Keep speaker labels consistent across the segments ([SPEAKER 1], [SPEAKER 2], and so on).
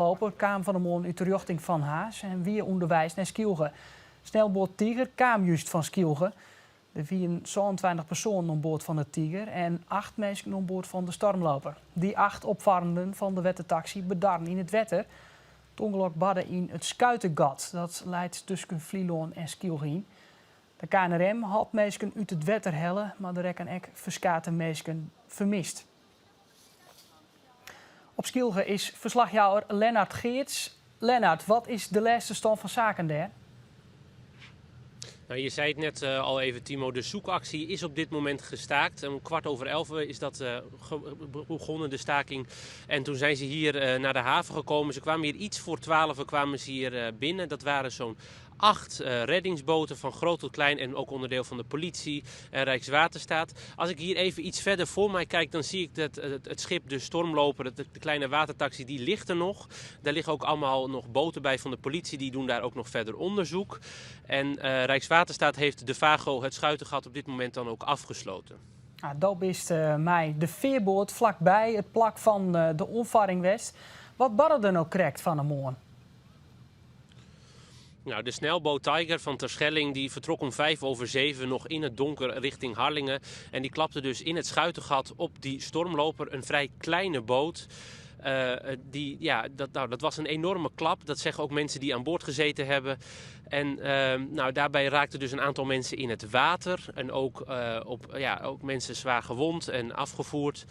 [SPEAKER 1] Loper kwam van de morgen uit de richting van Haas en weer onderwijs naar Skilge. Snelboot Tiger kwam juist van Skilge. Er waren 22 personen aan boord van de Tiger en 8 mensen aan boord van de Stormloper. Die 8 opvarenden van de wettertaxi bedarren in het wetter. Het ongeluk badde in het Schuitengat. Dat leidt tussen Vlieland en Skilge in. De KNRM had mensen uit het wetter hellen, maar er rekken ook verskate mensen vermist. Op Skilge is verslagjouwer Lennart Geerts. Lennart, wat is de laatste stand van zaken daar?
[SPEAKER 2] Nou, je zei het net al even, Timo. De zoekactie is op dit moment gestaakt. Om 11:15 is dat begonnen, de staking. En toen zijn ze hier naar de haven gekomen. Ze kwamen hier iets voor 12 kwamen ze hier binnen. Dat waren zo'n 8 reddingsboten van groot tot klein en ook onderdeel van de politie en Rijkswaterstaat. Als ik hier even iets verder voor mij kijk, dan zie ik dat het schip, de Stormloper, de kleine watertaxi, die ligt er nog. Daar liggen ook allemaal nog boten bij van de politie, die doen daar ook nog verder onderzoek. En Rijkswaterstaat heeft de Vago, het Schuitengat, op dit moment dan ook afgesloten.
[SPEAKER 1] Dat is mij de veerboot vlakbij, het plak van de Onvaring West. Wat barre er nou correct van de morgen?
[SPEAKER 2] Nou, de snelboot Tiger van Terschelling die vertrok om 6:05 nog in het donker richting Harlingen. En die klapte dus in het Schuitengat op die Stormloper, een vrij kleine boot. Dat was een enorme klap. Dat zeggen ook mensen die aan boord gezeten hebben. En daarbij raakten dus een aantal mensen in het water. En ook mensen zwaar gewond en afgevoerd.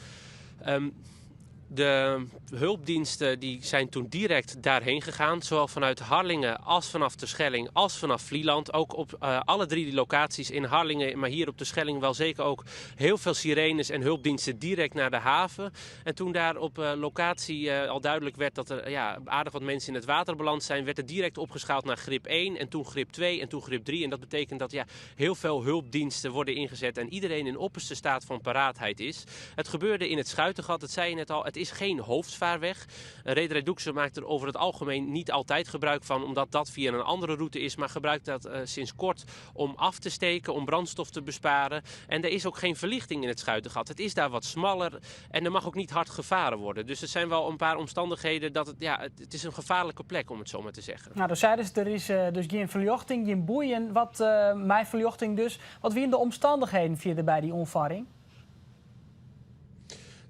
[SPEAKER 2] De hulpdiensten die zijn toen direct daarheen gegaan. Zowel vanuit Harlingen als vanaf Terschelling als vanaf Vlieland. Ook op alle 3 die locaties in Harlingen, maar hier op Terschelling wel zeker ook heel veel sirenes en hulpdiensten direct naar de haven. En toen daar op locatie al duidelijk werd dat er aardig wat mensen in het water beland zijn, werd er direct opgeschaald naar grip 1 en toen grip 2 en toen grip 3. En dat betekent dat heel veel hulpdiensten worden ingezet en iedereen in opperste staat van paraatheid is. Het gebeurde in het Schuitengat, dat zei je net al. Het is geen hoofdvaarweg. Rederij Doekse maakt er over het algemeen niet altijd gebruik van, omdat dat via een andere route is, maar gebruikt dat sinds kort om af te steken, om brandstof te besparen. En er is ook geen verlichting in het Schuitengat. Het is daar wat smaller en er mag ook niet hard gevaren worden. Dus er zijn wel een paar omstandigheden dat het is een gevaarlijke plek, om het zo maar te zeggen.
[SPEAKER 1] Nou, dan zeiden ze, er is dus geen verlichting, geen boeien. Mijn verlichting dus. Wat waren de omstandigheden via bij die onvaring?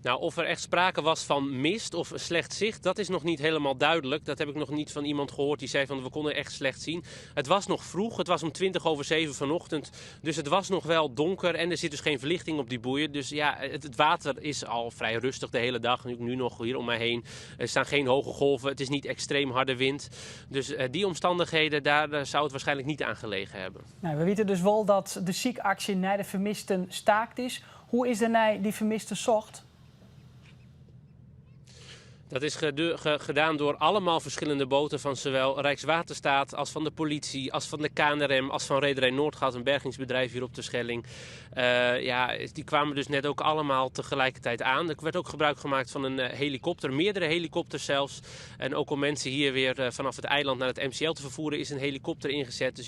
[SPEAKER 2] Nou, of er echt sprake was van mist of slecht zicht, dat is nog niet helemaal duidelijk. Dat heb ik nog niet van iemand gehoord die zei van we konden echt slecht zien. Het was nog vroeg, het was om 6:20 vanochtend. Dus het was nog wel donker en er zit dus geen verlichting op die boeien. Dus het water is al vrij rustig de hele dag. Nu nog hier om mij heen. Er staan geen hoge golven, het is niet extreem harde wind. Dus die omstandigheden, daar zou het waarschijnlijk niet aan gelegen hebben.
[SPEAKER 1] Nou, we weten dus wel dat de ziekactie naar de vermisten staakt is. Hoe is er naar die vermisten zocht?
[SPEAKER 2] Dat is gedaan door allemaal verschillende boten van zowel Rijkswaterstaat als van de politie, als van de KNRM, als van Rederij Noordgat, een bergingsbedrijf hier op Terschelling. Die kwamen dus net ook allemaal tegelijkertijd aan. Er werd ook gebruik gemaakt van een helikopter, meerdere helikopters zelfs. En ook om mensen hier weer vanaf het eiland naar het MCL te vervoeren is een helikopter ingezet. Dus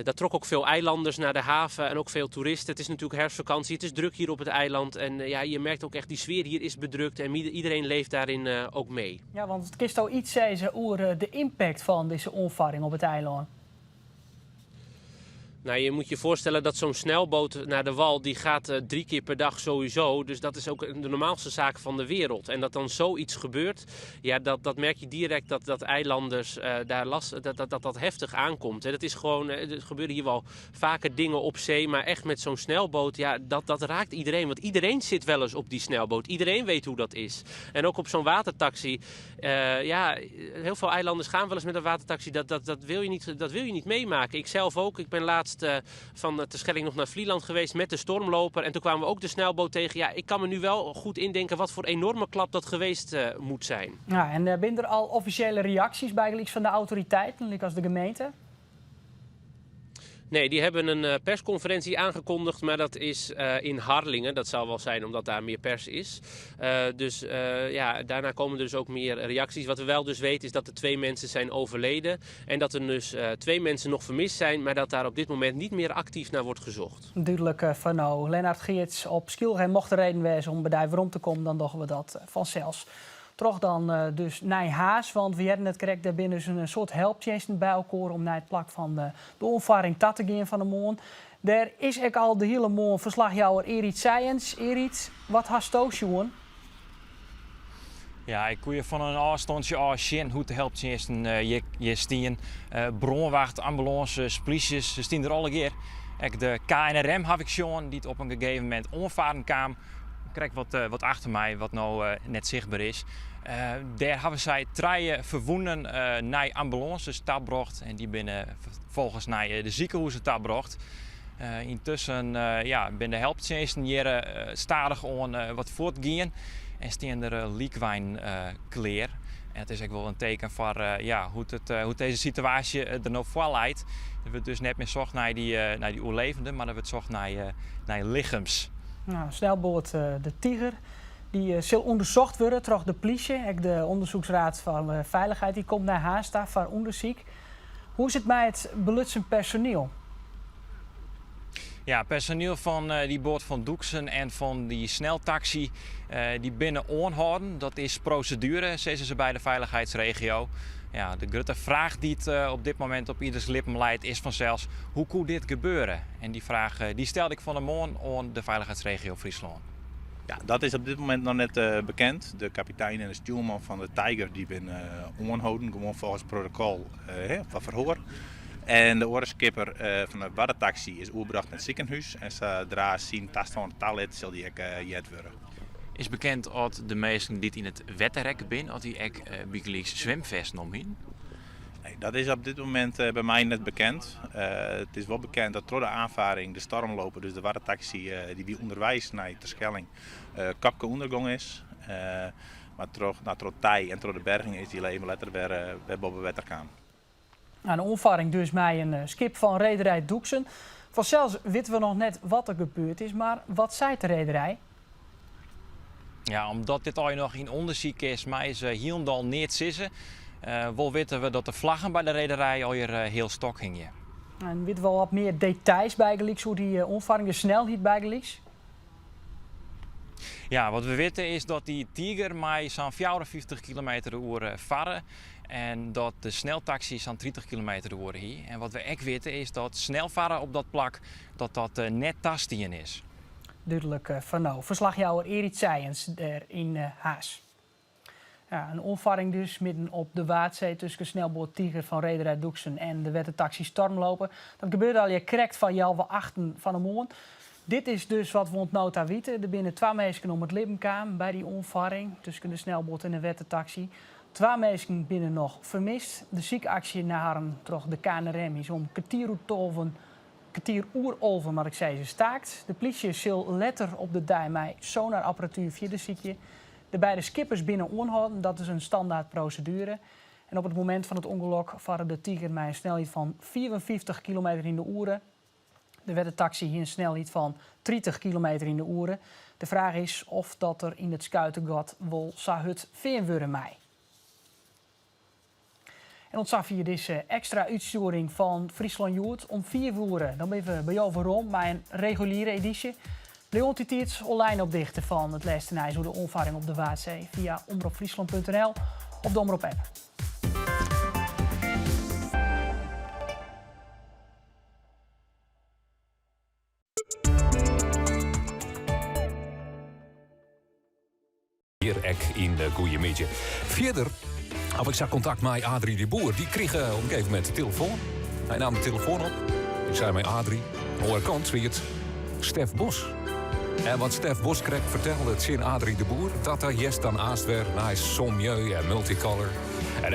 [SPEAKER 2] daar trok ook veel eilanders naar de haven en ook veel toeristen. Het is natuurlijk herfstvakantie, het is druk hier op het eiland. En je merkt ook echt, die sfeer hier is bedrukt en iedereen leeft daarin ook mee.
[SPEAKER 1] Ja, want het kist al iets zeggen over de impact van deze onvaring op het eiland.
[SPEAKER 2] Nou, je moet je voorstellen dat zo'n snelboot naar de wal, die gaat 3 keer per dag sowieso. Dus dat is ook de normaalste zaak van de wereld. En dat dan zoiets gebeurt, dat merk je direct dat eilanders dat heftig aankomt. Dat is gewoon, er gebeuren hier wel vaker dingen op zee, maar echt met zo'n snelboot, dat raakt iedereen. Want iedereen zit wel eens op die snelboot. Iedereen weet hoe dat is. En ook op zo'n watertaxi, heel veel eilanders gaan wel eens met een watertaxi. Dat wil je niet meemaken. Ik zelf ook. Ik ben laatst van Terschelling nog naar Vlieland geweest met de Stormloper. En toen kwamen we ook de snelboot tegen. Ik kan me nu wel goed indenken wat voor enorme klap dat geweest moet zijn.
[SPEAKER 1] Ja, en zijn er al officiële reacties bij van de autoriteiten, als de gemeente?
[SPEAKER 2] Nee, die hebben een persconferentie aangekondigd, maar dat is in Harlingen. Dat zal wel zijn omdat daar meer pers is. Daarna komen er dus ook meer reacties. Wat we wel dus weten is dat er 2 mensen zijn overleden. En dat er dus 2 mensen nog vermist zijn, maar dat daar op dit moment niet meer actief naar wordt gezocht.
[SPEAKER 1] Duidelijk van nou. Lennart Geerts op Skilge mocht er reden wezen om bij waarom te komen, dan doen we dat vanzelfs. Toch dan dus naar Haas, want we hebben het correct, daar binnen dus een soort helptjesten bij elkaar om naar het plak van de onvaring te gaan van de moon. Daar is ik al de hele moon verslagjouwer Erit Science. Erit, wat hast je jongen?
[SPEAKER 3] Ja, ik kon je van een afstandje als zien hoe te helptjesten je stien. Bronwacht, ambulances, polities, ze stien er alle keer. De KNRM heb ik gezien, die het op een gegeven moment onvaren kwam. Kijk wat achter mij, wat nou net zichtbaar is. Daar hebben zij 3 verwonden naar ambulances tabbracht en die binnen vervolgens naar de ziekenhuizen tabbracht. Intussen ben de helptjenesten hier stadig aan wat voortgaan en staan er liekwijn klaar. En het is ook wel een teken van hoe deze situatie er nou voor leidt. Dat we dus net meer zocht naar die overlevenden, maar dat we het zocht naar lichaams.
[SPEAKER 1] Nou, snelboot de Tiger. Die zal onderzocht worden door de politie. Ook de onderzoeksraad van veiligheid die komt naar Haas daar voor onderzoek. Hoe is het met het belutsend personeel?
[SPEAKER 3] Ja, personeel van die boot van Doeksen en van die sneltaxi die binnen aanhouden. Dat is procedure, zeggen ze bij de veiligheidsregio. Ja, de grote vraag die het op dit moment op ieders lippen leidt is vanzelfs: hoe kon dit gebeuren? En die vraag die stelde ik van de morgen aan de veiligheidsregio Friesland.
[SPEAKER 4] Ja, dat is op dit moment nog net bekend. De kapitein en de stuurman van de Tiger die zijn aanhouden, gewoon volgens het protocol van verhoor. En de oorskipper van de waddentaxi is overgebracht naar het ziekenhuis. En zodra zien taststand talet zal die ook jet worden.
[SPEAKER 3] Is bekend dat de mensen die in het wetterrek zijn, dat die ook bijgelijks zwemvesten omheen?
[SPEAKER 4] Nee, dat is op dit moment bij mij net bekend. Het is wel bekend dat door de aanvaring de stormloper, dus de waddentaxi die onderwijst naar Terschelling, kapke ondergang is. Maar door tij en door de berging is die leven letterlijk weer boven water gaan.
[SPEAKER 1] Nou, de onvaring dus met een schip van rederij Doeksen. Vanzelfs weten we nog net wat er gebeurd is, maar wat zei de rederij?
[SPEAKER 3] Ja, omdat dit al nog in onderzoek is, maar is Hielendal niet zissen. Wel weten we dat de vlaggen bij de rederij alweer heel stok gingen.
[SPEAKER 1] En weten we wel wat meer details bijgelijks hoe die onvaring, de snelheid bijgelijks?
[SPEAKER 3] Ja, wat we weten is dat die Tiger met zo'n 54 km/h varen. En dat de sneltaxi zo'n 30 km/h hier. En wat we ook weten is dat snel varen op dat plak dat net tastien is.
[SPEAKER 1] Duidelijk van nou. Verslagjouwer Erit Science er in Haas. Ja, een onvaring dus midden op de Waadzee tussen snelboot Tiger van rederij Doeksen en de wettentaxi Stormloper. Dat gebeurde al je correct van Jalwe 8 van de morgen. Dit is dus wat we ontnota weten. Er binnen 2 mensen om het leven kwamen bij die onvaring tussen de snelboot en de wettentaxi. 2 mensen binnen nog vermist. De ziekenactie naar de KNRM is om kwartier oerolven, maar ik zei ze staakt. De politie zal letter op de dij met sonarapparatuur via de ziekje. De beide skippers binnen aanhouden, dat is een standaard procedure. En op het moment van het ongeluk varen de Tiger met een snelheid van 54 km/h. De wettentaxi hier een snelheid van 30 km/h. De vraag is of dat er in het Schuitengat wel het veen worden mij. En ontzag je deze extra uitsturing van Friesland Joert om 4 uur. Dan ben we bij jou rond bij een reguliere editie. Leon Titiets online opdichten van het laatste nieuws hoe de onvaring op de Waadzee via omroepfriesland.nl of de Omroep app.
[SPEAKER 5] Hier ek in de goede meetje. Verder heb ik contact met Adrie de Boer. Die kreeg op een gegeven moment de telefoon. Hij nam de telefoon op. Ik zei met Adrie, hoe kant wie het Stef Bos. En wat Stef Bos kreeg vertelde het zin Adrie de Boer dat hij dan aast werd naar Sommieu en Multicolor. En